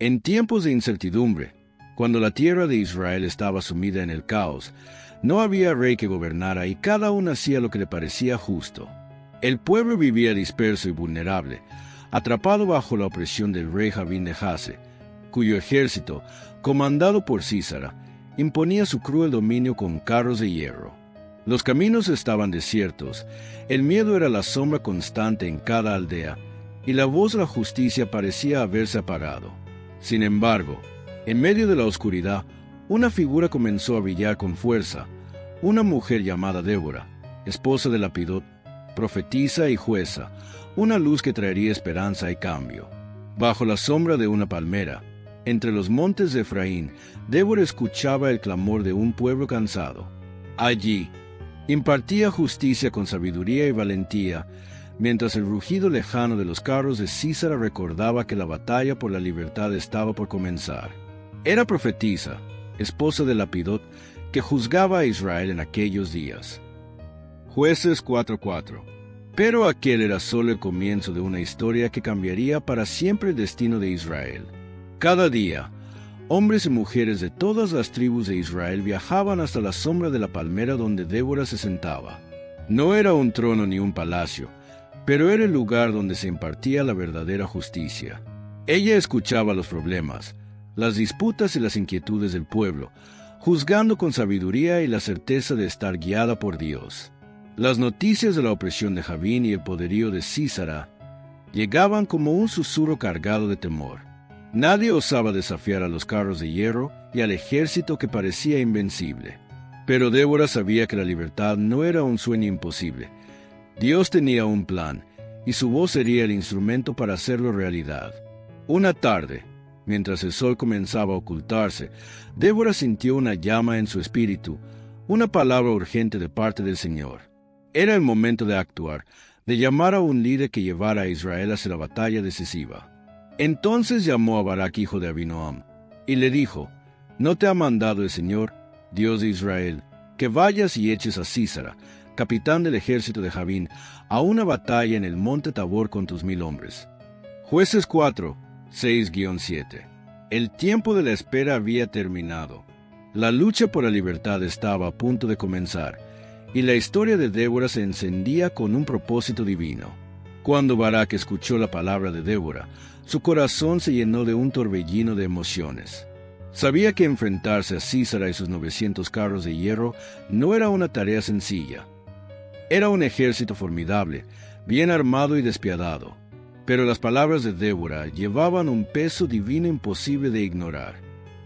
En tiempos de incertidumbre, cuando la tierra de Israel estaba sumida en el caos, no había rey que gobernara y cada uno hacía lo que le parecía justo. El pueblo vivía disperso y vulnerable, atrapado bajo la opresión del rey Javín de Jase, cuyo ejército, comandado por Sísara, imponía su cruel dominio con carros de hierro. Los caminos estaban desiertos, el miedo era la sombra constante en cada aldea, y la voz de la justicia parecía haberse apagado. Sin embargo, en medio de la oscuridad, una figura comenzó a brillar con fuerza, una mujer llamada Débora, esposa de Lapidot, profetisa y jueza, una luz que traería esperanza y cambio. Bajo la sombra de una palmera, entre los montes de Efraín, Débora escuchaba el clamor de un pueblo cansado. Allí, impartía justicia con sabiduría y valentía, mientras el rugido lejano de los carros de Sísara recordaba que la batalla por la libertad estaba por comenzar. Era profetisa, esposa de Lapidot, que juzgaba a Israel en aquellos días. Jueces 4:4. Pero aquel era solo el comienzo de una historia que cambiaría para siempre el destino de Israel. Cada día, hombres y mujeres de todas las tribus de Israel viajaban hasta la sombra de la palmera donde Débora se sentaba. No era un trono ni un palacio, pero era el lugar donde se impartía la verdadera justicia. Ella escuchaba los problemas, las disputas y las inquietudes del pueblo, juzgando con sabiduría y la certeza de estar guiada por Dios. Las noticias de la opresión de Javín y el poderío de Sísara llegaban como un susurro cargado de temor. Nadie osaba desafiar a los carros de hierro y al ejército que parecía invencible. Pero Débora sabía que la libertad no era un sueño imposible. Dios tenía un plan, y su voz sería el instrumento para hacerlo realidad. Una tarde, mientras el sol comenzaba a ocultarse, Débora sintió una llama en su espíritu, una palabra urgente de parte del Señor. Era el momento de actuar, de llamar a un líder que llevara a Israel hacia la batalla decisiva. Entonces llamó a Barak, hijo de Abinoam, y le dijo: ¿No te ha mandado el Señor, Dios de Israel, que vayas y eches a Sísara, capitán del ejército de Javín, a una batalla en el monte Tabor con tus 1000 hombres? Jueces 4, 6-7. El tiempo de la espera había terminado. La lucha por la libertad estaba a punto de comenzar, y la historia de Débora se encendía con un propósito divino. Cuando Barak escuchó la palabra de Débora, su corazón se llenó de un torbellino de emociones. Sabía que enfrentarse a Sísara y sus 900 carros de hierro no era una tarea sencilla. Era un ejército formidable, bien armado y despiadado. Pero las palabras de Débora llevaban un peso divino imposible de ignorar.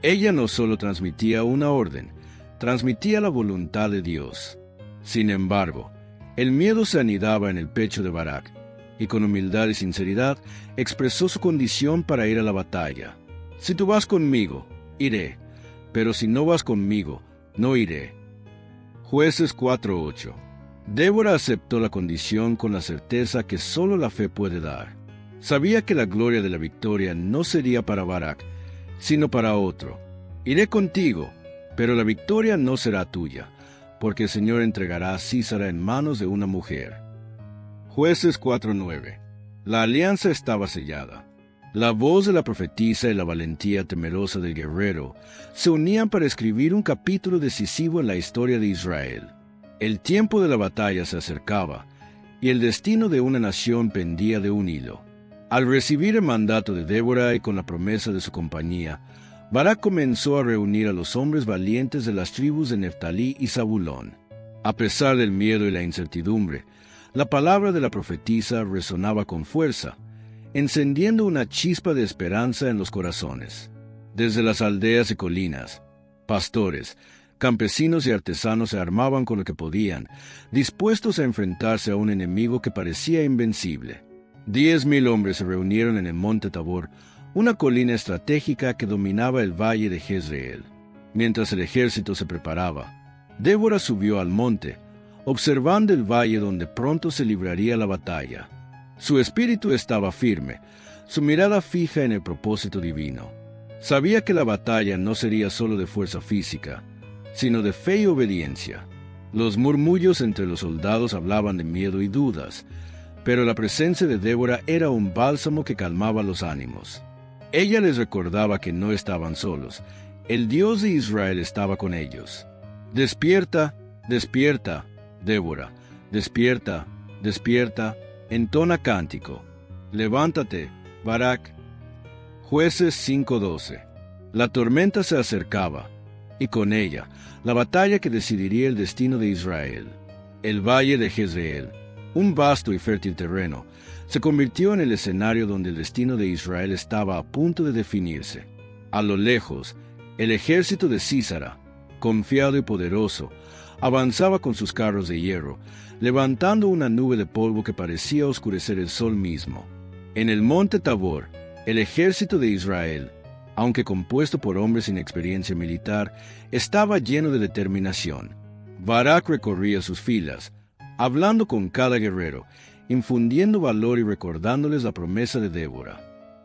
Ella no solo transmitía una orden, transmitía la voluntad de Dios. Sin embargo, el miedo se anidaba en el pecho de Barak, y con humildad y sinceridad expresó su condición para ir a la batalla. Si tú vas conmigo, iré, pero si no vas conmigo, no iré. Jueces 4:8. Débora aceptó la condición con la certeza que solo la fe puede dar. Sabía que la gloria de la victoria no sería para Barak, sino para otro. Iré contigo, pero la victoria no será tuya, porque el Señor entregará a Sísara en manos de una mujer. Jueces 4:9. La alianza estaba sellada. La voz de la profetisa y la valentía temerosa del guerrero se unían para escribir un capítulo decisivo en la historia de Israel. El tiempo de la batalla se acercaba, y el destino de una nación pendía de un hilo. Al recibir el mandato de Débora y con la promesa de su compañía, Barak comenzó a reunir a los hombres valientes de las tribus de Neftalí y Zabulón. A pesar del miedo y la incertidumbre, la palabra de la profetisa resonaba con fuerza, encendiendo una chispa de esperanza en los corazones. Desde las aldeas y colinas, pastores, campesinos y artesanos se armaban con lo que podían, dispuestos a enfrentarse a un enemigo que parecía invencible. 10,000 hombres se reunieron en el monte Tabor, una colina estratégica que dominaba el valle de Jezreel. Mientras el ejército se preparaba, Débora subió al monte, observando el valle donde pronto se libraría la batalla. Su espíritu estaba firme, su mirada fija en el propósito divino. Sabía que la batalla no sería solo de fuerza física, sino de fe y obediencia. Los murmullos entre los soldados hablaban de miedo y dudas, pero la presencia de Débora era un bálsamo que calmaba los ánimos. Ella les recordaba que no estaban solos. El Dios de Israel estaba con ellos. Despierta, despierta, Débora. Despierta, despierta, entona cántico. Levántate, Barak. Jueces 5:12. La tormenta se acercaba, y con ella, la batalla que decidiría el destino de Israel. El valle de Jezreel, un vasto y fértil terreno, se convirtió en el escenario donde el destino de Israel estaba a punto de definirse. A lo lejos, el ejército de Sísara, confiado y poderoso, avanzaba con sus carros de hierro, levantando una nube de polvo que parecía oscurecer el sol mismo. En el monte Tabor, el ejército de Israel, aunque compuesto por hombres sin experiencia militar, estaba lleno de determinación. Barak recorría sus filas, hablando con cada guerrero, infundiendo valor y recordándoles la promesa de Débora.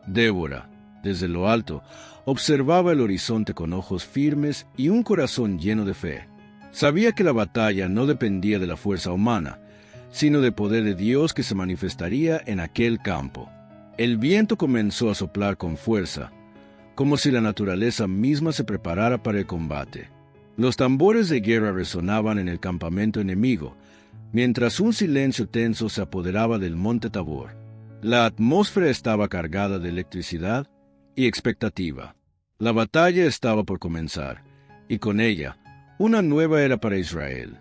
Débora, desde lo alto, observaba el horizonte con ojos firmes y un corazón lleno de fe. Sabía que la batalla no dependía de la fuerza humana, sino del poder de Dios que se manifestaría en aquel campo. El viento comenzó a soplar con fuerza, como si la naturaleza misma se preparara para el combate. Los tambores de guerra resonaban en el campamento enemigo, mientras un silencio tenso se apoderaba del monte Tabor. La atmósfera estaba cargada de electricidad y expectativa. La batalla estaba por comenzar, y con ella, una nueva era para Israel.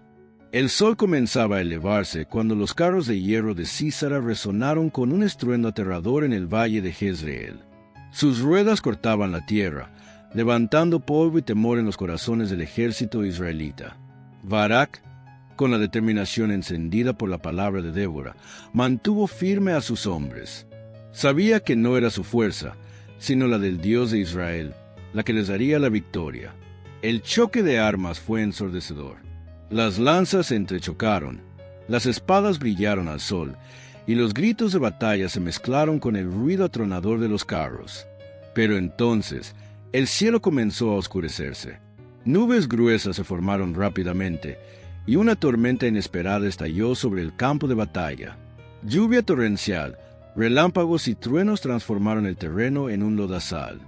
El sol comenzaba a elevarse cuando los carros de hierro de Sísara resonaron con un estruendo aterrador en el valle de Jezreel. Sus ruedas cortaban la tierra, levantando polvo y temor en los corazones del ejército israelita. Barak, con la determinación encendida por la palabra de Débora, mantuvo firme a sus hombres. Sabía que no era su fuerza, sino la del Dios de Israel, la que les daría la victoria. El choque de armas fue ensordecedor. Las lanzas se entrechocaron, las espadas brillaron al sol, y los gritos de batalla se mezclaron con el ruido atronador de los carros. Pero entonces, el cielo comenzó a oscurecerse. Nubes gruesas se formaron rápidamente, y una tormenta inesperada estalló sobre el campo de batalla. Lluvia torrencial, relámpagos y truenos transformaron el terreno en un lodazal.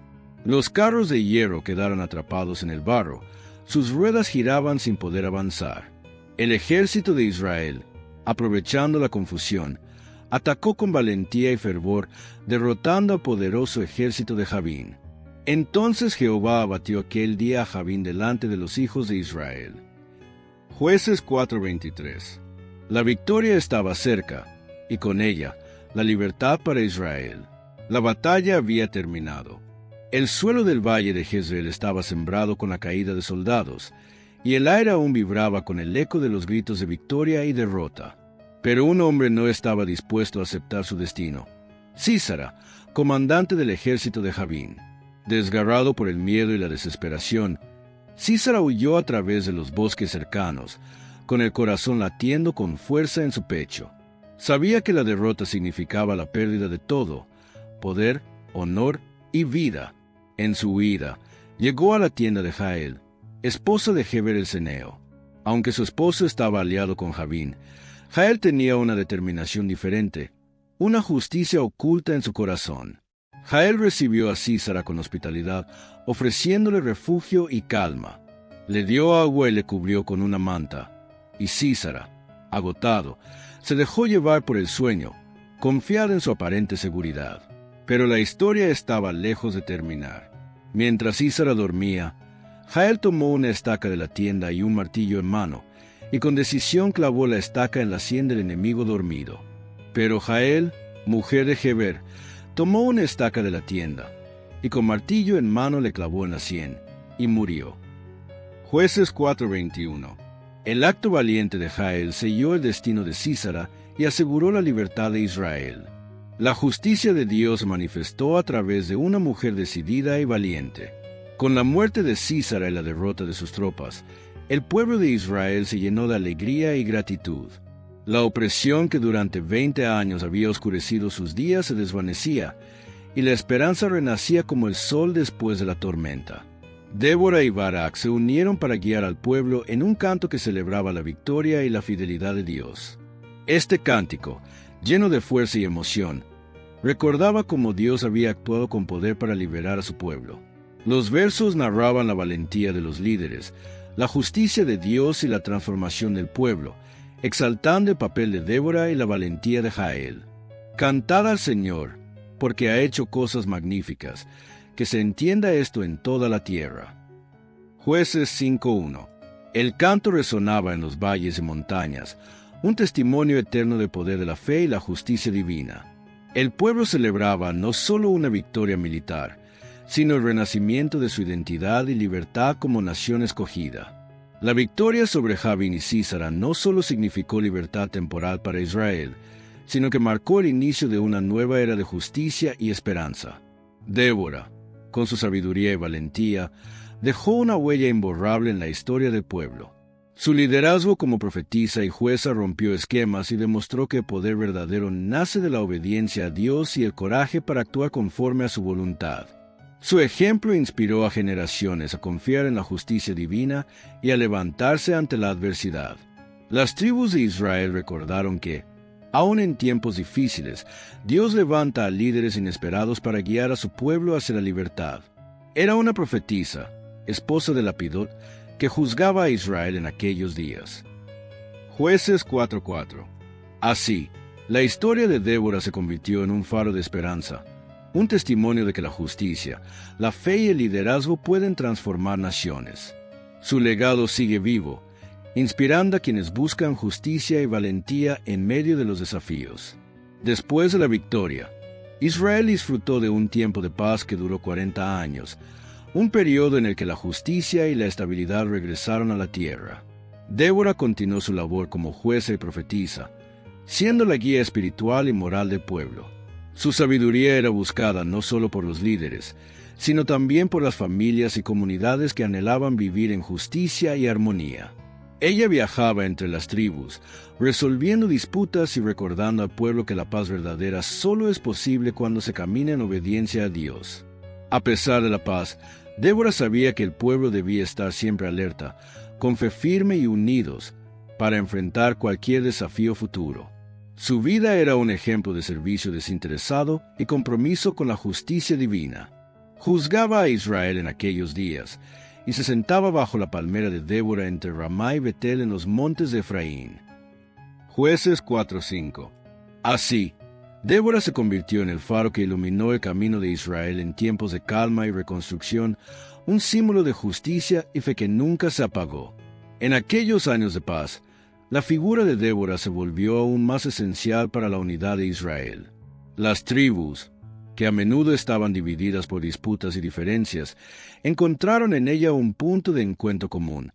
Los carros de hierro quedaron atrapados en el barro, sus ruedas giraban sin poder avanzar. El ejército de Israel, aprovechando la confusión, atacó con valentía y fervor, derrotando al poderoso ejército de Jabín. Entonces Jehová abatió aquel día a Jabín delante de los hijos de Israel. Jueces 4:23. La victoria estaba cerca, y con ella, la libertad para Israel. La batalla había terminado. El suelo del valle de Jezreel estaba sembrado con la caída de soldados, y el aire aún vibraba con el eco de los gritos de victoria y derrota. Pero un hombre no estaba dispuesto a aceptar su destino. Sísara, comandante del ejército de Jabín. Desgarrado por el miedo y la desesperación, Sísara huyó a través de los bosques cercanos, con el corazón latiendo con fuerza en su pecho. Sabía que la derrota significaba la pérdida de todo, poder, honor y vida. En su huida, llegó a la tienda de Jael, esposa de Heber el Ceneo. Aunque su esposo estaba aliado con Jabín, Jael tenía una determinación diferente, una justicia oculta en su corazón. Jael recibió a Sísara con hospitalidad, ofreciéndole refugio y calma. Le dio agua y le cubrió con una manta. Y Sísara, agotado, se dejó llevar por el sueño, confiada en su aparente seguridad. Pero la historia estaba lejos de terminar. Mientras Sísara dormía, Jael tomó una estaca de la tienda y un martillo en mano, y con decisión clavó la estaca en la sien del enemigo dormido. Pero Jael, mujer de Heber, tomó una estaca de la tienda, y con martillo en mano le clavó en la sien, y murió. Jueces 4:21. El acto valiente de Jael selló el destino de Sísara y aseguró la libertad de Israel. La justicia de Dios se manifestó a través de una mujer decidida y valiente. Con la muerte de Sísara y la derrota de sus tropas, el pueblo de Israel se llenó de alegría y gratitud. La opresión que durante 20 años había oscurecido sus días se desvanecía, y la esperanza renacía como el sol después de la tormenta. Débora y Barak se unieron para guiar al pueblo en un canto que celebraba la victoria y la fidelidad de Dios. Este cántico, lleno de fuerza y emoción, Recordaba cómo Dios había actuado con poder para liberar a su pueblo. Los versos narraban la valentía de los líderes, la justicia de Dios y la transformación del pueblo, exaltando el papel de Débora y la valentía de Jael. Cantad al Señor, porque ha hecho cosas magníficas, que se entienda esto en toda la tierra. Jueces 5:1. El canto resonaba en los valles y montañas, un testimonio eterno del poder de la fe y la justicia divina. El pueblo celebraba no solo una victoria militar, sino el renacimiento de su identidad y libertad como nación escogida. La victoria sobre Jabín y Sísara no solo significó libertad temporal para Israel, sino que marcó el inicio de una nueva era de justicia y esperanza. Débora, con su sabiduría y valentía, dejó una huella imborrable en la historia del pueblo. Su liderazgo como profetisa y jueza rompió esquemas y demostró que el poder verdadero nace de la obediencia a Dios y el coraje para actuar conforme a su voluntad. Su ejemplo inspiró a generaciones a confiar en la justicia divina y a levantarse ante la adversidad. Las tribus de Israel recordaron que, aun en tiempos difíciles, Dios levanta a líderes inesperados para guiar a su pueblo hacia la libertad. Era una profetisa, esposa de Lapidot, que juzgaba a Israel en aquellos días. Jueces 4:4. Así, la historia de Débora se convirtió en un faro de esperanza, un testimonio de que la justicia, la fe y el liderazgo pueden transformar naciones. Su legado sigue vivo, inspirando a quienes buscan justicia y valentía en medio de los desafíos. Después de la victoria, Israel disfrutó de un tiempo de paz que duró 40 años, un periodo en el que la justicia y la estabilidad regresaron a la tierra. Débora continuó su labor como jueza y profetisa, siendo la guía espiritual y moral del pueblo. Su sabiduría era buscada no solo por los líderes, sino también por las familias y comunidades que anhelaban vivir en justicia y armonía. Ella viajaba entre las tribus, resolviendo disputas y recordando al pueblo que la paz verdadera solo es posible cuando se camina en obediencia a Dios. A pesar de la paz, Débora sabía que el pueblo debía estar siempre alerta, con fe firme y unidos, para enfrentar cualquier desafío futuro. Su vida era un ejemplo de servicio desinteresado y compromiso con la justicia divina. Juzgaba a Israel en aquellos días, y se sentaba bajo la palmera de Débora entre Ramá y Betel en los montes de Efraín. Jueces 4:5. Así, Débora se convirtió en el faro que iluminó el camino de Israel en tiempos de calma y reconstrucción, un símbolo de justicia y fe que nunca se apagó. En aquellos años de paz, la figura de Débora se volvió aún más esencial para la unidad de Israel. Las tribus, que a menudo estaban divididas por disputas y diferencias, encontraron en ella un punto de encuentro común,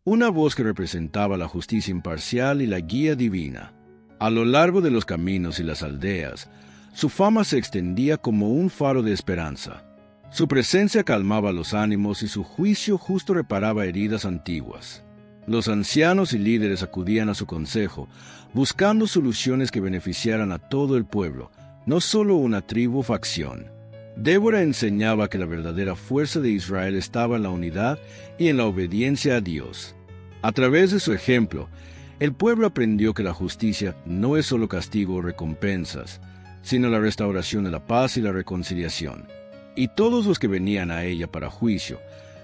una voz que representaba la justicia imparcial y la guía divina. A lo largo de los caminos y las aldeas, su fama se extendía como un faro de esperanza. Su presencia calmaba los ánimos y su juicio justo reparaba heridas antiguas. Los ancianos y líderes acudían a su consejo, buscando soluciones que beneficiaran a todo el pueblo, no solo una tribu o facción. Débora enseñaba que la verdadera fuerza de Israel estaba en la unidad y en la obediencia a Dios. A través de su ejemplo, el pueblo aprendió que la justicia no es solo castigo o recompensas, sino la restauración de la paz y la reconciliación. Y todos los que venían a ella para juicio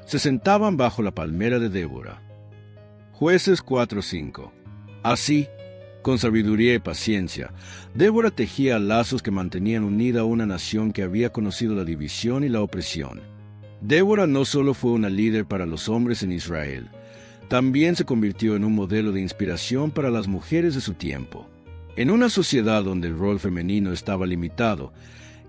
se sentaban bajo la palmera de Débora. Jueces 4:5. Así, con sabiduría y paciencia, Débora tejía lazos que mantenían unida a una nación que había conocido la división y la opresión. Débora no solo fue una líder para los hombres en Israel, también se convirtió en un modelo de inspiración para las mujeres de su tiempo. En una sociedad donde el rol femenino estaba limitado,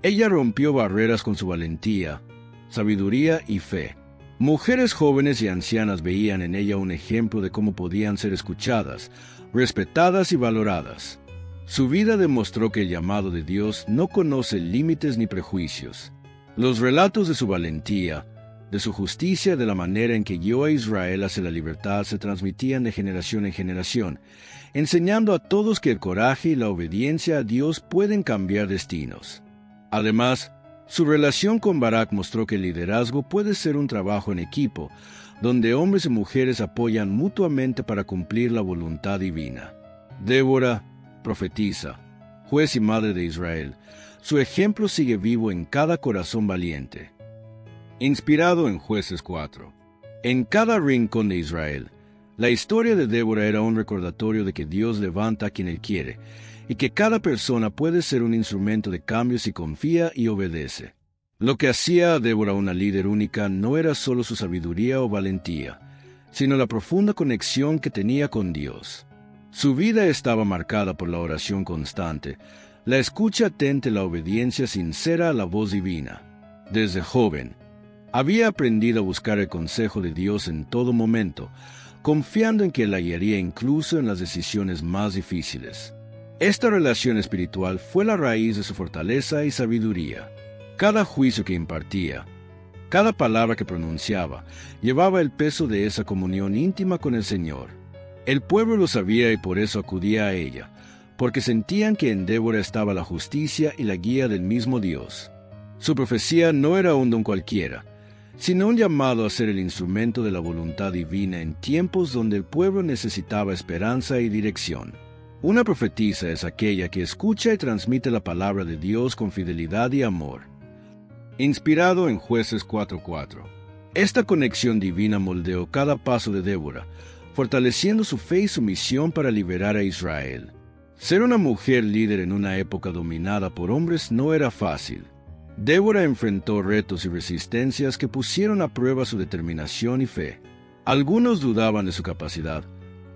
ella rompió barreras con su valentía, sabiduría y fe. Mujeres jóvenes y ancianas veían en ella un ejemplo de cómo podían ser escuchadas, respetadas y valoradas. Su vida demostró que el llamado de Dios no conoce límites ni prejuicios. Los relatos de su valentía, de su justicia y de la manera en que guió a Israel hacia la libertad se transmitían de generación en generación, enseñando a todos que el coraje y la obediencia a Dios pueden cambiar destinos. Además, su relación con Barak mostró que el liderazgo puede ser un trabajo en equipo, donde hombres y mujeres apoyan mutuamente para cumplir la voluntad divina. Débora, profetisa, juez y madre de Israel, su ejemplo sigue vivo en cada corazón valiente. Inspirado en Jueces 4. En cada rincón de Israel, la historia de Débora era un recordatorio de que Dios levanta a quien Él quiere, y que cada persona puede ser un instrumento de cambio si confía y obedece. Lo que hacía a Débora una líder única no era solo su sabiduría o valentía, sino la profunda conexión que tenía con Dios. Su vida estaba marcada por la oración constante, la escucha atenta y la obediencia sincera a la voz divina. Desde joven, había aprendido a buscar el consejo de Dios en todo momento, confiando en que la guiaría incluso en las decisiones más difíciles. Esta relación espiritual fue la raíz de su fortaleza y sabiduría. Cada juicio que impartía, cada palabra que pronunciaba, llevaba el peso de esa comunión íntima con el Señor. El pueblo lo sabía y por eso acudía a ella, porque sentían que en Débora estaba la justicia y la guía del mismo Dios. Su profecía no era un don cualquiera, sino un llamado a ser el instrumento de la voluntad divina en tiempos donde el pueblo necesitaba esperanza y dirección. Una profetisa es aquella que escucha y transmite la palabra de Dios con fidelidad y amor. Inspirado en Jueces 4:4. Esta conexión divina moldeó cada paso de Débora, fortaleciendo su fe y su misión para liberar a Israel. Ser una mujer líder en una época dominada por hombres no era fácil. Débora enfrentó retos y resistencias que pusieron a prueba su determinación y fe. Algunos dudaban de su capacidad,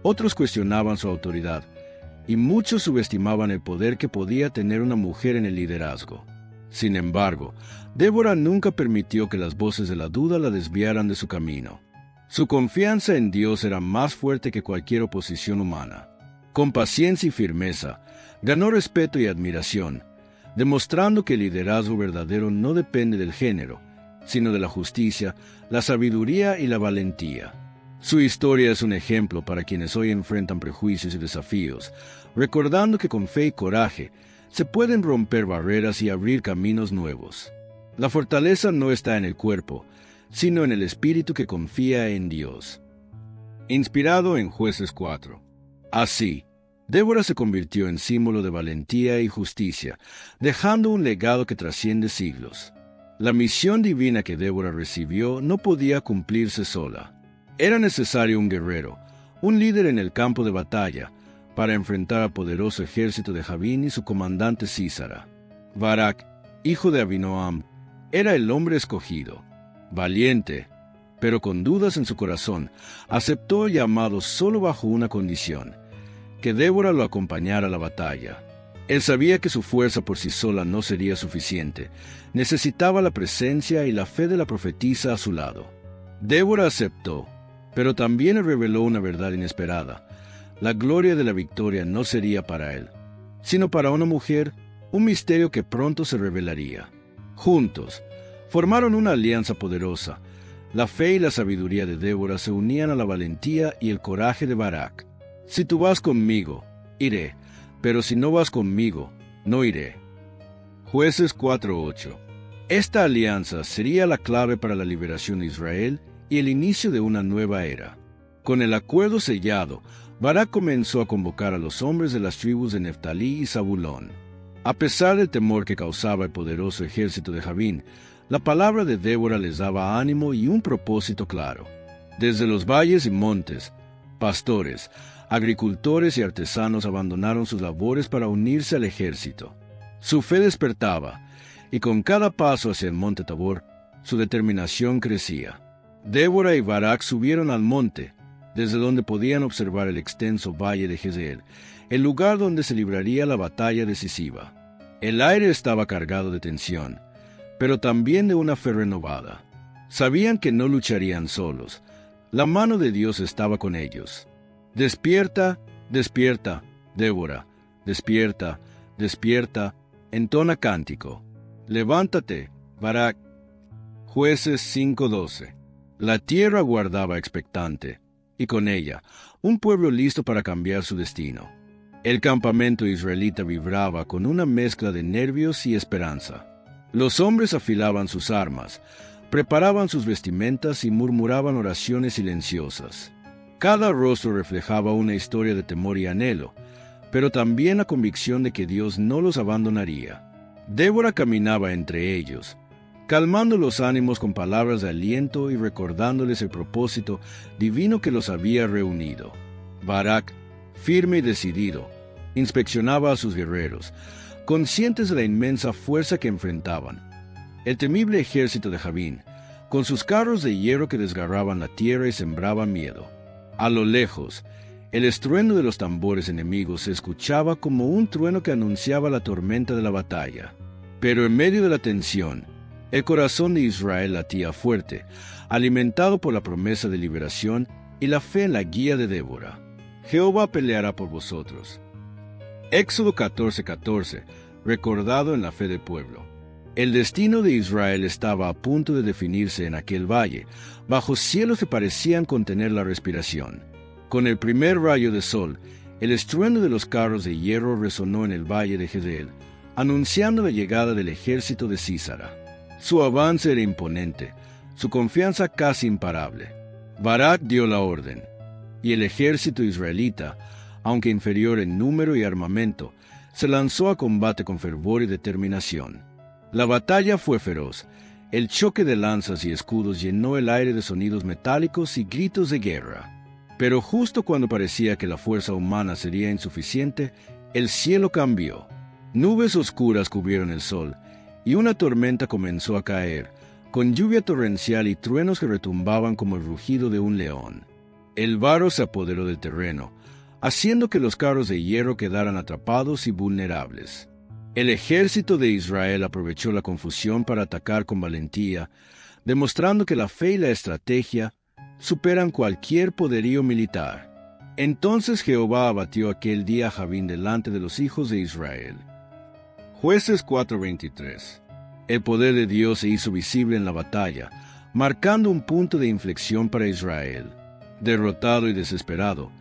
otros cuestionaban su autoridad, y muchos subestimaban el poder que podía tener una mujer en el liderazgo. Sin embargo, Débora nunca permitió que las voces de la duda la desviaran de su camino. Su confianza en Dios era más fuerte que cualquier oposición humana. Con paciencia y firmeza, ganó respeto y admiración, demostrando que el liderazgo verdadero no depende del género, sino de la justicia, la sabiduría y la valentía. Su historia es un ejemplo para quienes hoy enfrentan prejuicios y desafíos, recordando que con fe y coraje se pueden romper barreras y abrir caminos nuevos. La fortaleza no está en el cuerpo, sino en el espíritu que confía en Dios. Inspirado en Jueces 4. Así, Débora se convirtió en símbolo de valentía y justicia, dejando un legado que trasciende siglos. La misión divina que Débora recibió no podía cumplirse sola. Era necesario un guerrero, un líder en el campo de batalla, para enfrentar al poderoso ejército de Javín y su comandante Sísara. Barak, hijo de Abinoam, era el hombre escogido. Valiente, pero con dudas en su corazón, aceptó el llamado solo bajo una condición: que Débora lo acompañara a la batalla. Él sabía que su fuerza por sí sola no sería suficiente. Necesitaba la presencia y la fe de la profetisa a su lado. Débora aceptó, pero también le reveló una verdad inesperada. La gloria de la victoria no sería para él, sino para una mujer, un misterio que pronto se revelaría. Juntos, formaron una alianza poderosa. La fe y la sabiduría de Débora se unían a la valentía y el coraje de Barak. Si tú vas conmigo, iré, pero si no vas conmigo, no iré. Jueces 4:8. Esta alianza sería la clave para la liberación de Israel y el inicio de una nueva era. Con el acuerdo sellado, Barak comenzó a convocar a los hombres de las tribus de Neftalí y Zabulón. A pesar del temor que causaba el poderoso ejército de Javín, la palabra de Débora les daba ánimo y un propósito claro. Desde los valles y montes, pastores, agricultores y artesanos abandonaron sus labores para unirse al ejército. Su fe despertaba, y con cada paso hacia el monte Tabor, su determinación crecía. Débora y Barak subieron al monte, desde donde podían observar el extenso valle de Jezreel, el lugar donde se libraría la batalla decisiva. El aire estaba cargado de tensión, pero también de una fe renovada. Sabían que no lucharían solos. La mano de Dios estaba con ellos. Despierta, despierta, Débora, despierta, despierta, entona cántico. Levántate, Barak. Jueces 5:12. La tierra guardaba expectante, y con ella, un pueblo listo para cambiar su destino. El campamento israelita vibraba con una mezcla de nervios y esperanza. Los hombres afilaban sus armas, preparaban sus vestimentas y murmuraban oraciones silenciosas. Cada rostro reflejaba una historia de temor y anhelo, pero también la convicción de que Dios no los abandonaría. Débora caminaba entre ellos, calmando los ánimos con palabras de aliento y recordándoles el propósito divino que los había reunido. Barak, firme y decidido, inspeccionaba a sus guerreros, conscientes de la inmensa fuerza que enfrentaban. El temible ejército de Jabín, con sus carros de hierro que desgarraban la tierra y sembraban miedo. A lo lejos, el estruendo de los tambores enemigos se escuchaba como un trueno que anunciaba la tormenta de la batalla. Pero en medio de la tensión, el corazón de Israel latía fuerte, alimentado por la promesa de liberación y la fe en la guía de Débora. Jehová peleará por vosotros. Éxodo 14:14, recordado en la fe del pueblo. El destino de Israel estaba a punto de definirse en aquel valle, bajo cielos que parecían contener la respiración. Con el primer rayo de sol, el estruendo de los carros de hierro resonó en el valle de Gedel, anunciando la llegada del ejército de Sísara. Su avance era imponente, su confianza casi imparable. Barak dio la orden, y el ejército israelita, aunque inferior en número y armamento, se lanzó a combate con fervor y determinación. La batalla fue feroz. El choque de lanzas y escudos llenó el aire de sonidos metálicos y gritos de guerra. Pero justo cuando parecía que la fuerza humana sería insuficiente, el cielo cambió. Nubes oscuras cubrieron el sol, y una tormenta comenzó a caer, con lluvia torrencial y truenos que retumbaban como el rugido de un león. El varo se apoderó del terreno, haciendo que los carros de hierro quedaran atrapados y vulnerables. El ejército de Israel aprovechó la confusión para atacar con valentía, demostrando que la fe y la estrategia superan cualquier poderío militar. Entonces Jehová abatió aquel día a Jabín delante de los hijos de Israel. Jueces 4:23. El poder de Dios se hizo visible en la batalla, marcando un punto de inflexión para Israel. Derrotado y desesperado,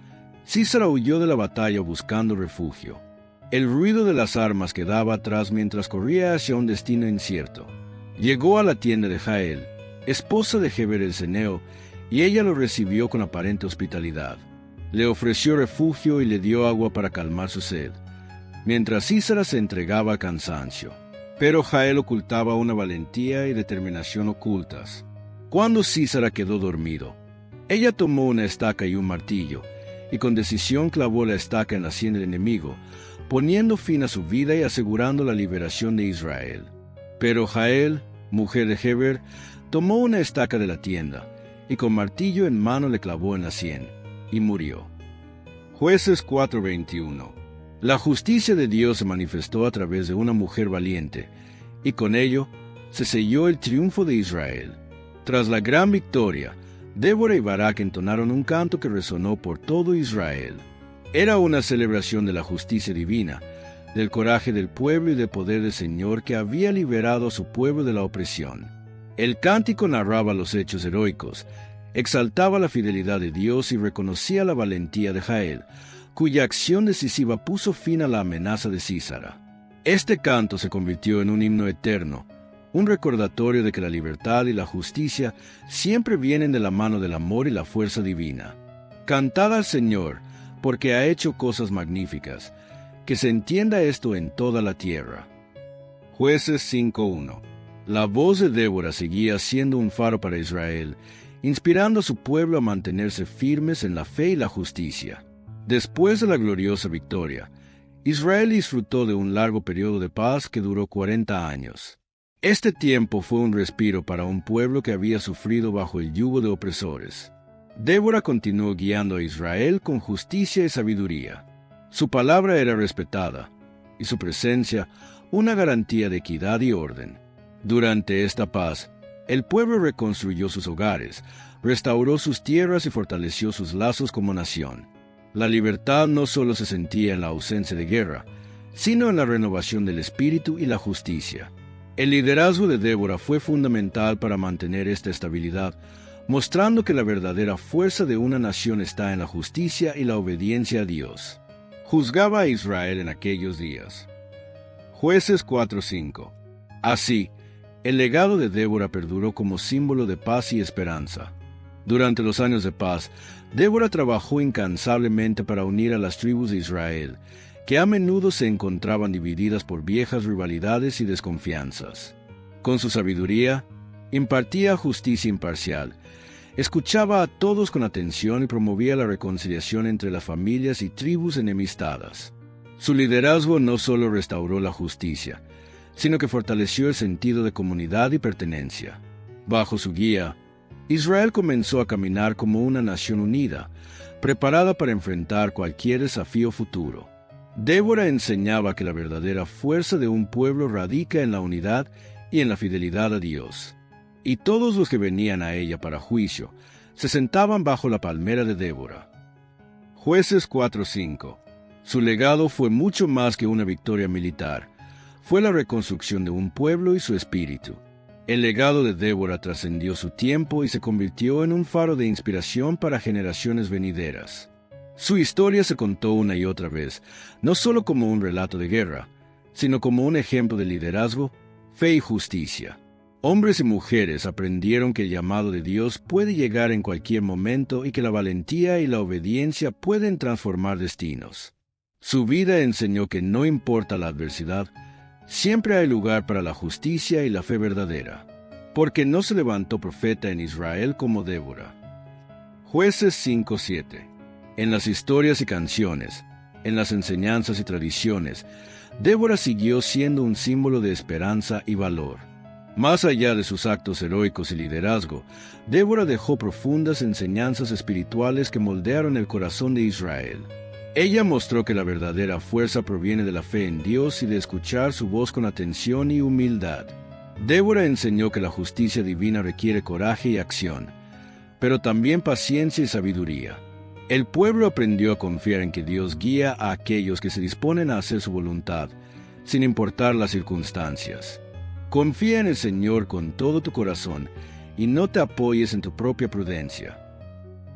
Sísara huyó de la batalla buscando refugio. El ruido de las armas quedaba atrás mientras corría hacia un destino incierto. Llegó a la tienda de Jael, esposa de Heber el ceneo, y ella lo recibió con aparente hospitalidad. Le ofreció refugio y le dio agua para calmar su sed, mientras Sísara se entregaba al cansancio. Pero Jael ocultaba una valentía y determinación ocultas. Cuando Sísara quedó dormido, ella tomó una estaca y un martillo, y con decisión clavó la estaca en la sien del enemigo, poniendo fin a su vida y asegurando la liberación de Israel. Pero Jael, mujer de Heber, tomó una estaca de la tienda, y con martillo en mano le clavó en la sien, y murió. Jueces 4:21. La justicia de Dios se manifestó a través de una mujer valiente, y con ello se selló el triunfo de Israel. Tras la gran victoria, Débora y Barak entonaron un canto que resonó por todo Israel. Era una celebración de la justicia divina, del coraje del pueblo y del poder del Señor que había liberado a su pueblo de la opresión. El cántico narraba los hechos heroicos, exaltaba la fidelidad de Dios y reconocía la valentía de Jael, cuya acción decisiva puso fin a la amenaza de Sísara. Este canto se convirtió en un himno eterno, un recordatorio de que la libertad y la justicia siempre vienen de la mano del amor y la fuerza divina. Cantad al Señor, porque ha hecho cosas magníficas, que se entienda esto en toda la tierra. Jueces 5:1. La voz de Débora seguía siendo un faro para Israel, inspirando a su pueblo a mantenerse firmes en la fe y la justicia. Después de la gloriosa victoria, Israel disfrutó de un largo periodo de paz que duró 40 años. Este tiempo fue un respiro para un pueblo que había sufrido bajo el yugo de opresores. Débora continuó guiando a Israel con justicia y sabiduría. Su palabra era respetada, y su presencia una garantía de equidad y orden. Durante esta paz, el pueblo reconstruyó sus hogares, restauró sus tierras y fortaleció sus lazos como nación. La libertad no solo se sentía en la ausencia de guerra, sino en la renovación del espíritu y la justicia. El liderazgo de Débora fue fundamental para mantener esta estabilidad, mostrando que la verdadera fuerza de una nación está en la justicia y la obediencia a Dios. Juzgaba a Israel en aquellos días. Jueces 4:5. Así, el legado de Débora perduró como símbolo de paz y esperanza. Durante los años de paz, Débora trabajó incansablemente para unir a las tribus de Israel, que a menudo se encontraban divididas por viejas rivalidades y desconfianzas. Con su sabiduría, impartía justicia imparcial, escuchaba a todos con atención y promovía la reconciliación entre las familias y tribus enemistadas. Su liderazgo no solo restauró la justicia, sino que fortaleció el sentido de comunidad y pertenencia. Bajo su guía, Israel comenzó a caminar como una nación unida, preparada para enfrentar cualquier desafío futuro. Débora enseñaba que la verdadera fuerza de un pueblo radica en la unidad y en la fidelidad a Dios. Y todos los que venían a ella para juicio se sentaban bajo la palmera de Débora. Jueces 4:5. Su legado fue mucho más que una victoria militar. Fue la reconstrucción de un pueblo y su espíritu. El legado de Débora trascendió su tiempo y se convirtió en un faro de inspiración para generaciones venideras. Su historia se contó una y otra vez, no solo como un relato de guerra, sino como un ejemplo de liderazgo, fe y justicia. Hombres y mujeres aprendieron que el llamado de Dios puede llegar en cualquier momento y que la valentía y la obediencia pueden transformar destinos. Su vida enseñó que no importa la adversidad, siempre hay lugar para la justicia y la fe verdadera, porque no se levantó profeta en Israel como Débora. Jueces 5:7. En las historias y canciones, en las enseñanzas y tradiciones, Débora siguió siendo un símbolo de esperanza y valor. Más allá de sus actos heroicos y liderazgo, Débora dejó profundas enseñanzas espirituales que moldearon el corazón de Israel. Ella mostró que la verdadera fuerza proviene de la fe en Dios y de escuchar su voz con atención y humildad. Débora enseñó que la justicia divina requiere coraje y acción, pero también paciencia y sabiduría. El pueblo aprendió a confiar en que Dios guía a aquellos que se disponen a hacer su voluntad, sin importar las circunstancias. Confía en el Señor con todo tu corazón y no te apoyes en tu propia prudencia.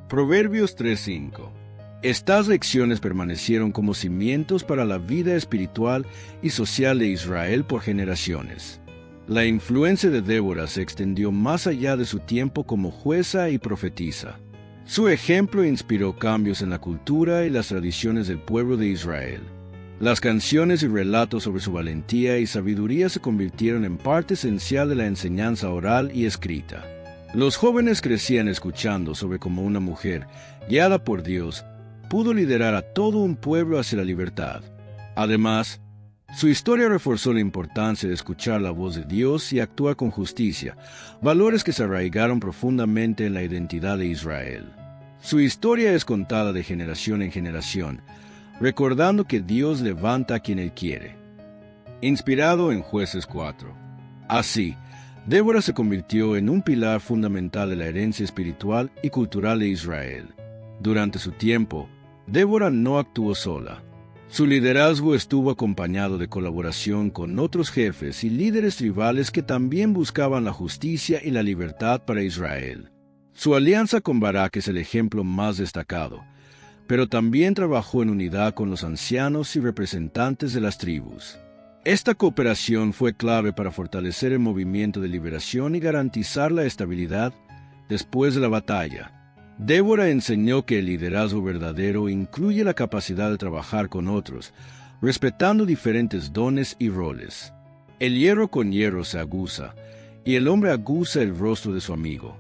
Proverbios 3:5. Estas lecciones permanecieron como cimientos para la vida espiritual y social de Israel por generaciones. La influencia de Débora se extendió más allá de su tiempo como jueza y profetisa. Su ejemplo inspiró cambios en la cultura y las tradiciones del pueblo de Israel. Las canciones y relatos sobre su valentía y sabiduría se convirtieron en parte esencial de la enseñanza oral y escrita. Los jóvenes crecían escuchando sobre cómo una mujer, guiada por Dios, pudo liderar a todo un pueblo hacia la libertad. Además, su historia reforzó la importancia de escuchar la voz de Dios y actuar con justicia, valores que se arraigaron profundamente en la identidad de Israel. Su historia es contada de generación en generación, recordando que Dios levanta a quien Él quiere. Inspirado en Jueces 4. Así, Débora se convirtió en un pilar fundamental de la herencia espiritual y cultural de Israel. Durante su tiempo, Débora no actuó sola. Su liderazgo estuvo acompañado de colaboración con otros jefes y líderes tribales que también buscaban la justicia y la libertad para Israel. Su alianza con Barak es el ejemplo más destacado, pero también trabajó en unidad con los ancianos y representantes de las tribus. Esta cooperación fue clave para fortalecer el movimiento de liberación y garantizar la estabilidad después de la batalla. Débora enseñó que el liderazgo verdadero incluye la capacidad de trabajar con otros, respetando diferentes dones y roles. El hierro con hierro se aguza, y el hombre aguza el rostro de su amigo.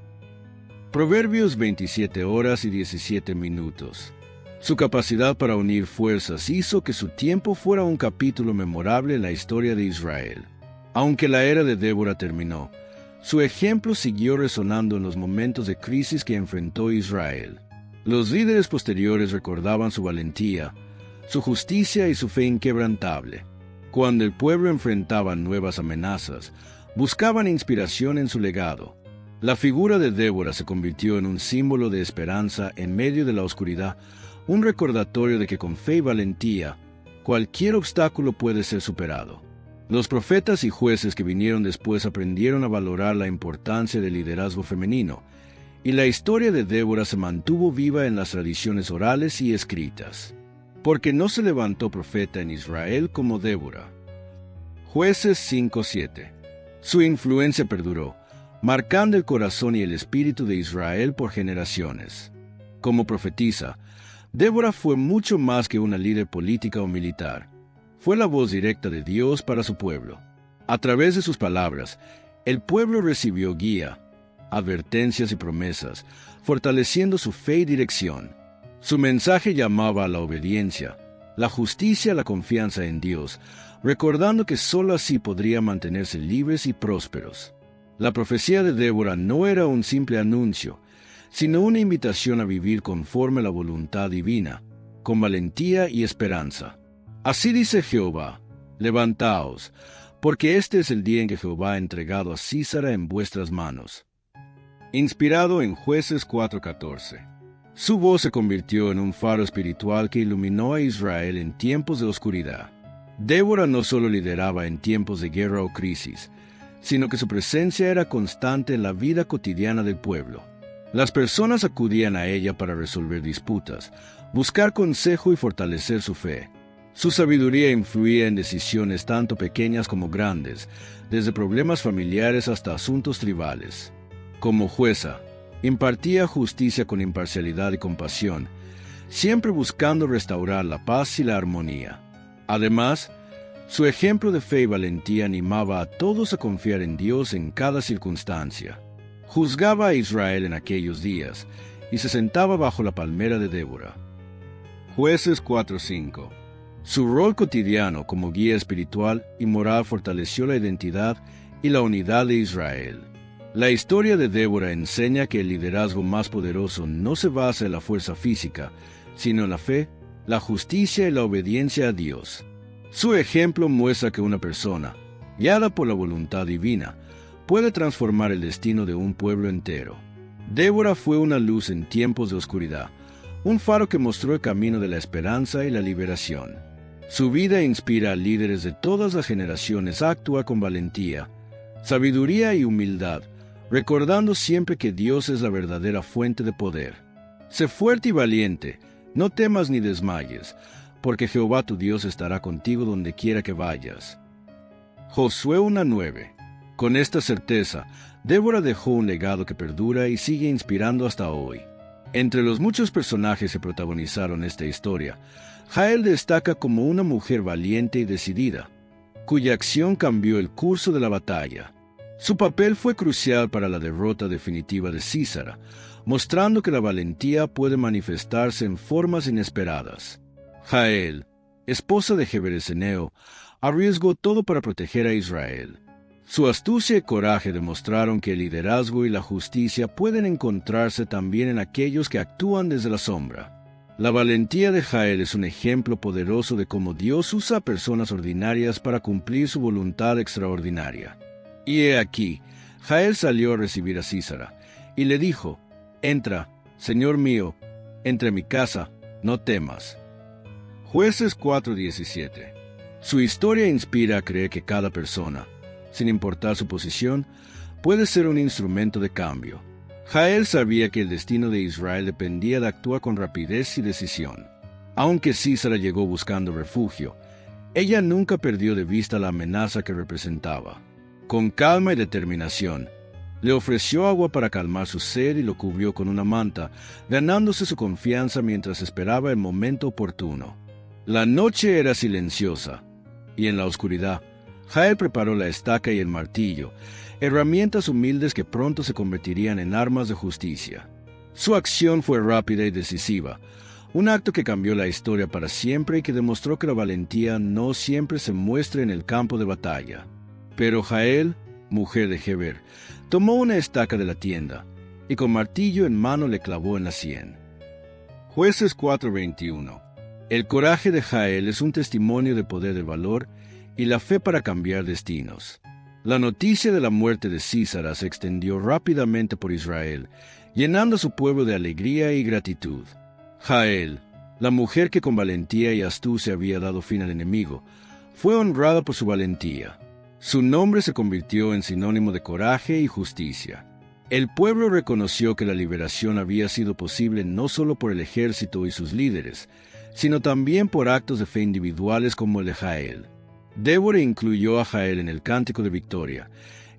Proverbios 27:17. Su capacidad para unir fuerzas hizo que su tiempo fuera un capítulo memorable en la historia de Israel. Aunque la era de Débora terminó, su ejemplo siguió resonando en los momentos de crisis que enfrentó Israel. Los líderes posteriores recordaban su valentía, su justicia y su fe inquebrantable. Cuando el pueblo enfrentaba nuevas amenazas, buscaban inspiración en su legado. La figura de Débora se convirtió en un símbolo de esperanza en medio de la oscuridad, un recordatorio de que con fe y valentía, cualquier obstáculo puede ser superado. Los profetas y jueces que vinieron después aprendieron a valorar la importancia del liderazgo femenino, y la historia de Débora se mantuvo viva en las tradiciones orales y escritas. Porque no se levantó profeta en Israel como Débora. Jueces 5:7. Su influencia perduró, marcando el corazón y el espíritu de Israel por generaciones. Como profetisa, Débora fue mucho más que una líder política o militar. Fue la voz directa de Dios para su pueblo. A través de sus palabras, el pueblo recibió guía, advertencias y promesas, fortaleciendo su fe y dirección. Su mensaje llamaba a la obediencia, la justicia y la confianza en Dios, recordando que sólo así podrían mantenerse libres y prósperos. La profecía de Débora no era un simple anuncio, sino una invitación a vivir conforme a la voluntad divina, con valentía y esperanza. Así dice Jehová: levantaos, porque este es el día en que Jehová ha entregado a Sísara en vuestras manos. Inspirado en Jueces 4:14. Su voz se convirtió en un faro espiritual que iluminó a Israel en tiempos de oscuridad. Débora no solo lideraba en tiempos de guerra o crisis, sino que su presencia era constante en la vida cotidiana del pueblo. Las personas acudían a ella para resolver disputas, buscar consejo y fortalecer su fe. Su sabiduría influía en decisiones tanto pequeñas como grandes, desde problemas familiares hasta asuntos tribales. Como jueza, impartía justicia con imparcialidad y compasión, siempre buscando restaurar la paz y la armonía. Además, su ejemplo de fe y valentía animaba a todos a confiar en Dios en cada circunstancia. Juzgaba a Israel en aquellos días y se sentaba bajo la palmera de Débora. Jueces 4:5. Su rol cotidiano como guía espiritual y moral fortaleció la identidad y la unidad de Israel. La historia de Débora enseña que el liderazgo más poderoso no se basa en la fuerza física, sino en la fe, la justicia y la obediencia a Dios. Su ejemplo muestra que una persona, guiada por la voluntad divina, puede transformar el destino de un pueblo entero. Débora fue una luz en tiempos de oscuridad, un faro que mostró el camino de la esperanza y la liberación. Su vida inspira a líderes de todas las generaciones a actuar con valentía, sabiduría y humildad, recordando siempre que Dios es la verdadera fuente de poder. Sé fuerte y valiente, no temas ni desmayes, porque Jehová tu Dios estará contigo donde quiera que vayas. Josué 1:9. Con esta certeza, Débora dejó un legado que perdura y sigue inspirando hasta hoy. Entre los muchos personajes que protagonizaron esta historia, Jael destaca como una mujer valiente y decidida, cuya acción cambió el curso de la batalla. Su papel fue crucial para la derrota definitiva de Sísara, mostrando que la valentía puede manifestarse en formas inesperadas. Jael, esposa de Jebereseneo, arriesgó todo para proteger a Israel. Su astucia y coraje demostraron que el liderazgo y la justicia pueden encontrarse también en aquellos que actúan desde la sombra. La valentía de Jael es un ejemplo poderoso de cómo Dios usa a personas ordinarias para cumplir su voluntad extraordinaria. Y he aquí, Jael salió a recibir a Sísara, y le dijo: «Entra, señor mío, entra en mi casa, no temas». Jueces 4:17. Su historia inspira a creer que cada persona, sin importar su posición, puede ser un instrumento de cambio. Jael sabía que el destino de Israel dependía de actuar con rapidez y decisión. Aunque Sísara llegó buscando refugio, ella nunca perdió de vista la amenaza que representaba. Con calma y determinación, le ofreció agua para calmar su sed y lo cubrió con una manta, ganándose su confianza mientras esperaba el momento oportuno. La noche era silenciosa, y en la oscuridad, Jael preparó la estaca y el martillo, herramientas humildes que pronto se convertirían en armas de justicia. Su acción fue rápida y decisiva, un acto que cambió la historia para siempre y que demostró que la valentía no siempre se muestra en el campo de batalla. Pero Jael, mujer de Heber, tomó una estaca de la tienda, y con martillo en mano le clavó en la sien. Jueces 4:21. El coraje de Jael es un testimonio de poder de valor y la fe para cambiar destinos. La noticia de la muerte de Sísara se extendió rápidamente por Israel, llenando a su pueblo de alegría y gratitud. Jael, la mujer que con valentía y astucia había dado fin al enemigo, fue honrada por su valentía. Su nombre se convirtió en sinónimo de coraje y justicia. El pueblo reconoció que la liberación había sido posible no solo por el ejército y sus líderes, sino también por actos de fe individuales como el de Jael. Débora incluyó a Jael en el cántico de victoria,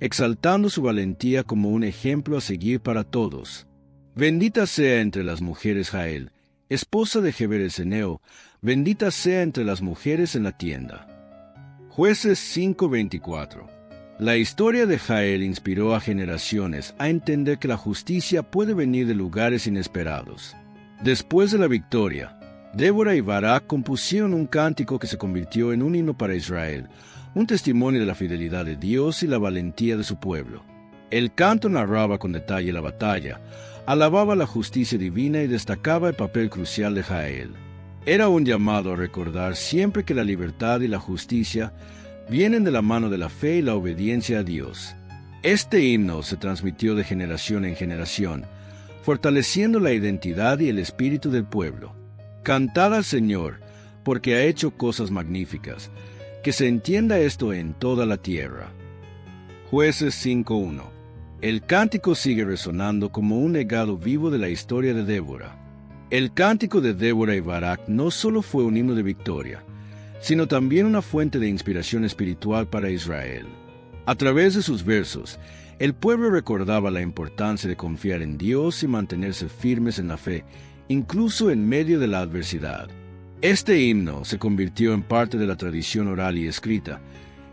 exaltando su valentía como un ejemplo a seguir para todos. Bendita sea entre las mujeres Jael, esposa de Jebereseneo, bendita sea entre las mujeres en la tienda. Jueces 5:24. La historia de Jael inspiró a generaciones a entender que la justicia puede venir de lugares inesperados. Después de la victoria, Débora y Barak compusieron un cántico que se convirtió en un himno para Israel, un testimonio de la fidelidad de Dios y la valentía de su pueblo. El canto narraba con detalle la batalla, alababa la justicia divina y destacaba el papel crucial de Jael. Era un llamado a recordar siempre que la libertad y la justicia vienen de la mano de la fe y la obediencia a Dios. Este himno se transmitió de generación en generación, fortaleciendo la identidad y el espíritu del pueblo. Cantad al Señor, porque ha hecho cosas magníficas. Que se entienda esto en toda la tierra. Jueces 5:1. El cántico sigue resonando como un legado vivo de la historia de Débora. El cántico de Débora y Barak no solo fue un himno de victoria, sino también una fuente de inspiración espiritual para Israel. A través de sus versos, el pueblo recordaba la importancia de confiar en Dios y mantenerse firmes en la fe, incluso en medio de la adversidad. Este himno se convirtió en parte de la tradición oral y escrita,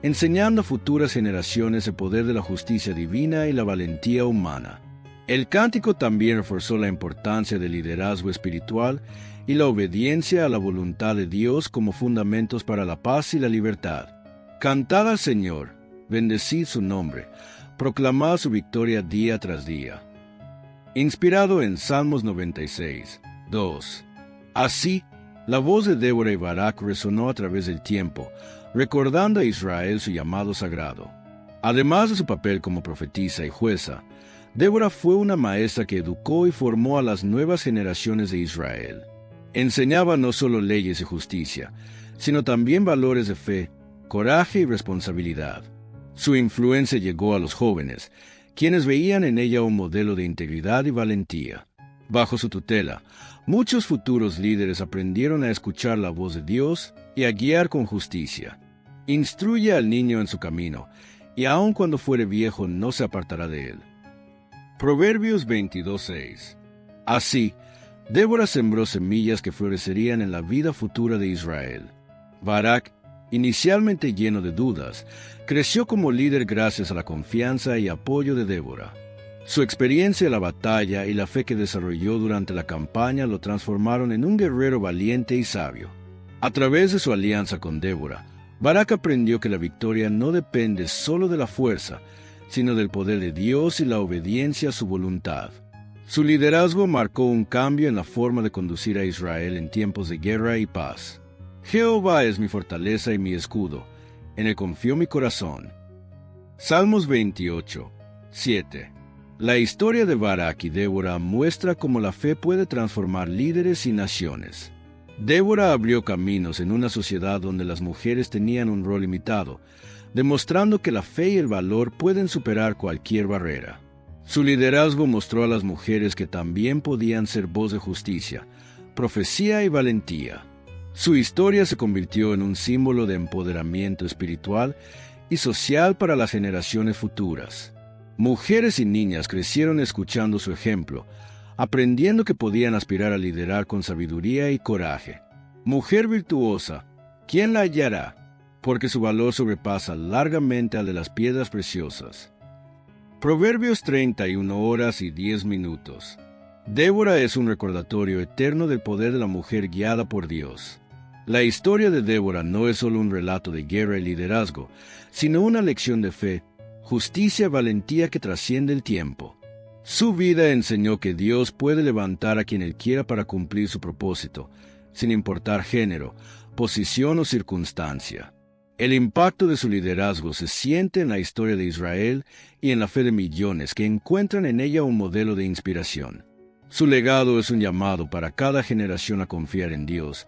enseñando a futuras generaciones el poder de la justicia divina y la valentía humana. El cántico también reforzó la importancia del liderazgo espiritual y la obediencia a la voluntad de Dios como fundamentos para la paz y la libertad. Cantad al Señor, bendecid su nombre, proclamad su victoria día tras día. Inspirado en Salmos 96, 2. Así, la voz de Débora y Barak resonó a través del tiempo, recordando a Israel su llamado sagrado. Además de su papel como profetisa y jueza, Débora fue una maestra que educó y formó a las nuevas generaciones de Israel. Enseñaba no solo leyes y justicia, sino también valores de fe, coraje y responsabilidad. Su influencia llegó a los jóvenes, quienes veían en ella un modelo de integridad y valentía. Bajo su tutela, muchos futuros líderes aprendieron a escuchar la voz de Dios y a guiar con justicia. Instruye al niño en su camino, y aun cuando fuere viejo no se apartará de él. Proverbios 22:6. Así, Débora sembró semillas que florecerían en la vida futura de Israel. Barak, inicialmente lleno de dudas, creció como líder gracias a la confianza y apoyo de Débora. Su experiencia en la batalla y la fe que desarrolló durante la campaña lo transformaron en un guerrero valiente y sabio. A través de su alianza con Débora, Barak aprendió que la victoria no depende solo de la fuerza, sino del poder de Dios y la obediencia a su voluntad. Su liderazgo marcó un cambio en la forma de conducir a Israel en tiempos de guerra y paz. Jehová es mi fortaleza y mi escudo, en él confió mi corazón. Salmos 28, 7. La historia de Barak y Débora muestra cómo la fe puede transformar líderes y naciones. Débora abrió caminos en una sociedad donde las mujeres tenían un rol limitado, demostrando que la fe y el valor pueden superar cualquier barrera. Su liderazgo mostró a las mujeres que también podían ser voz de justicia, profecía y valentía. Su historia se convirtió en un símbolo de empoderamiento espiritual y social para las generaciones futuras. Mujeres y niñas crecieron escuchando su ejemplo, aprendiendo que podían aspirar a liderar con sabiduría y coraje. Mujer virtuosa, ¿quién la hallará? Porque su valor sobrepasa largamente al de las piedras preciosas. Proverbios 31:10. Débora es un recordatorio eterno del poder de la mujer guiada por Dios. La historia de Débora no es solo un relato de guerra y liderazgo, sino una lección de fe, justicia y valentía que trasciende el tiempo. Su vida enseñó que Dios puede levantar a quien Él quiera para cumplir su propósito, sin importar género, posición o circunstancia. El impacto de su liderazgo se siente en la historia de Israel y en la fe de millones que encuentran en ella un modelo de inspiración. Su legado es un llamado para cada generación a confiar en Dios,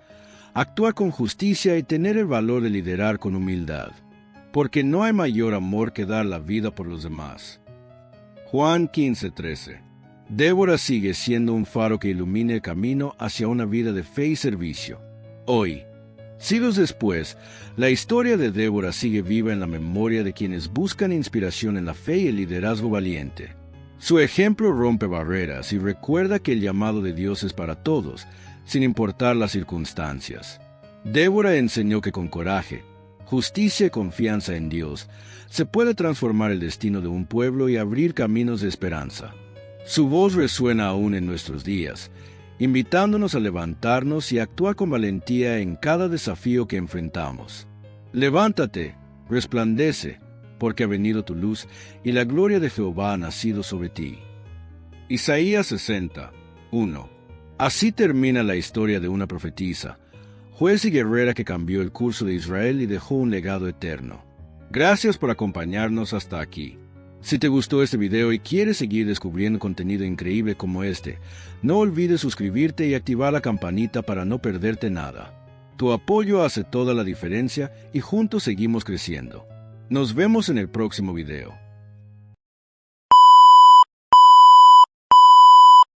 actuar con justicia y tener el valor de liderar con humildad, porque no hay mayor amor que dar la vida por los demás. Juan 15:13. Débora sigue siendo un faro que ilumina el camino hacia una vida de fe y servicio. Hoy, siglos después, la historia de Débora sigue viva en la memoria de quienes buscan inspiración en la fe y el liderazgo valiente. Su ejemplo rompe barreras y recuerda que el llamado de Dios es para todos, sin importar las circunstancias. Débora enseñó que con coraje, justicia y confianza en Dios, se puede transformar el destino de un pueblo y abrir caminos de esperanza. Su voz resuena aún en nuestros días, invitándonos a levantarnos y actuar con valentía en cada desafío que enfrentamos. Levántate, resplandece, porque ha venido tu luz y la gloria de Jehová ha nacido sobre ti. Isaías 60:1. Así termina la historia de una profetisa, juez y guerrera que cambió el curso de Israel y dejó un legado eterno. Gracias por acompañarnos hasta aquí. Si te gustó este video y quieres seguir descubriendo contenido increíble como este, no olvides suscribirte y activar la campanita para no perderte nada. Tu apoyo hace toda la diferencia y juntos seguimos creciendo. Nos vemos en el próximo video.